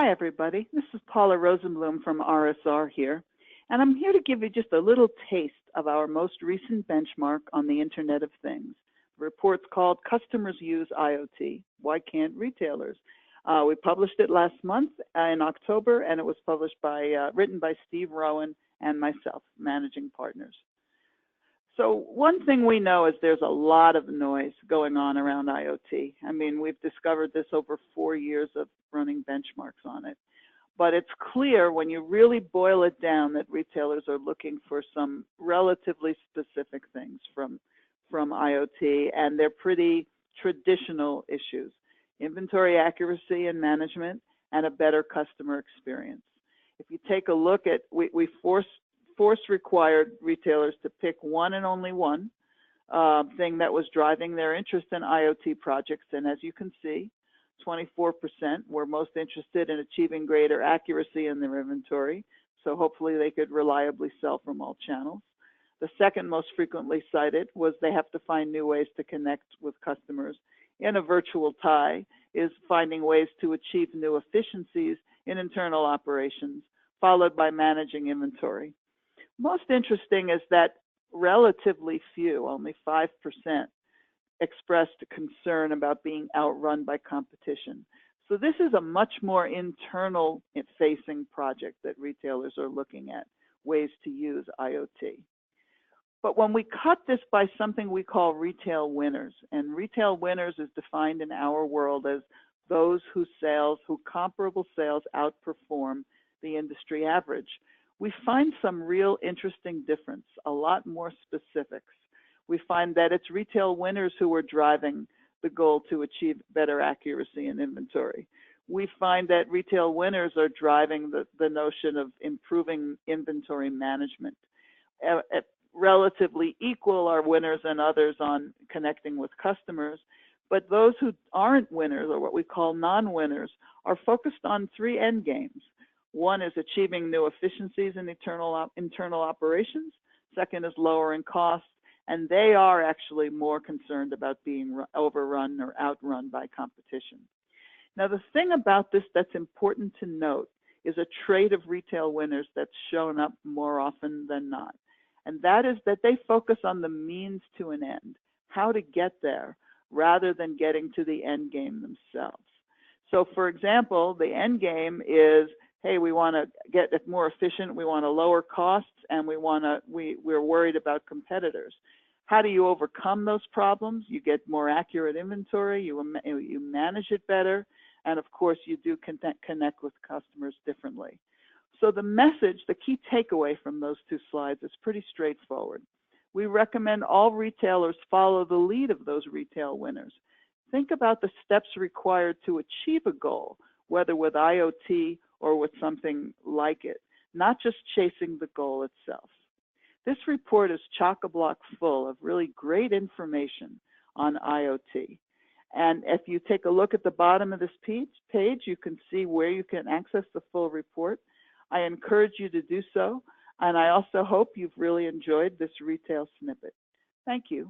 Hi, everybody. This is Paula Rosenblum from RSR here, and I'm here to give you just a little taste of our most recent benchmark on the Internet of Things. The report's called Customers Use IoT, Why Can't Retailers? We published it last month in October, and it was published written by Steve Rowan and myself, managing partners. So one thing we know is there's a lot of noise going on around IoT. I mean, we've discovered this over 4 years of running benchmarks on it. But it's clear when you really boil it down that retailers are looking for some relatively specific things from IoT, and they're pretty traditional issues: inventory accuracy and management, and a better customer experience. If you take a look at, we force required retailers to pick one and only one thing that was driving their interest in IoT projects. And as you can see, 24% were most interested in achieving greater accuracy in their inventory. So hopefully they could reliably sell from all channels. The second most frequently cited was they have to find new ways to connect with customers in a virtual tie, is finding ways to achieve new efficiencies in internal operations, followed by managing inventory. Most interesting is that relatively few, only 5%, expressed concern about being outrun by competition. So this is a much more internal-facing project that retailers are looking at, ways to use IoT. But when we cut this by something we call retail winners, and retail winners is defined in our world as those whose comparable sales outperform the industry average, we find some real interesting difference, a lot more specifics. We find that it's retail winners who are driving the goal to achieve better accuracy in inventory. We find that retail winners are driving the notion of improving inventory management. Relatively equal are winners and others on connecting with customers, but those who aren't winners, or what we call non-winners, are focused on 3 end games. One is achieving new efficiencies in internal operations. Second is lowering costs, and they are actually more concerned about being overrun or outrun by competition. Now, the thing about this that's important to note is a trait of retail winners that's shown up more often than not, and that is that they focus on the means to an end, how to get there, rather than getting to the end game themselves. So, for example, the end game is, hey, we want to get it more efficient, we want to lower costs, and we're worried about competitors. How do you overcome those problems? You get more accurate inventory, you manage it better, and of course you do connect with customers differently. So the message, the key takeaway from those 2 slides is pretty straightforward. We recommend all retailers follow the lead of those retail winners. Think about the steps required to achieve a goal, whether with IoT or with something like it, not just chasing the goal itself. This report is chock-a-block full of really great information on IoT. And if you take a look at the bottom of this page, you can see where you can access the full report. I encourage you to do so, and I also hope you've really enjoyed this retail snippet. Thank you.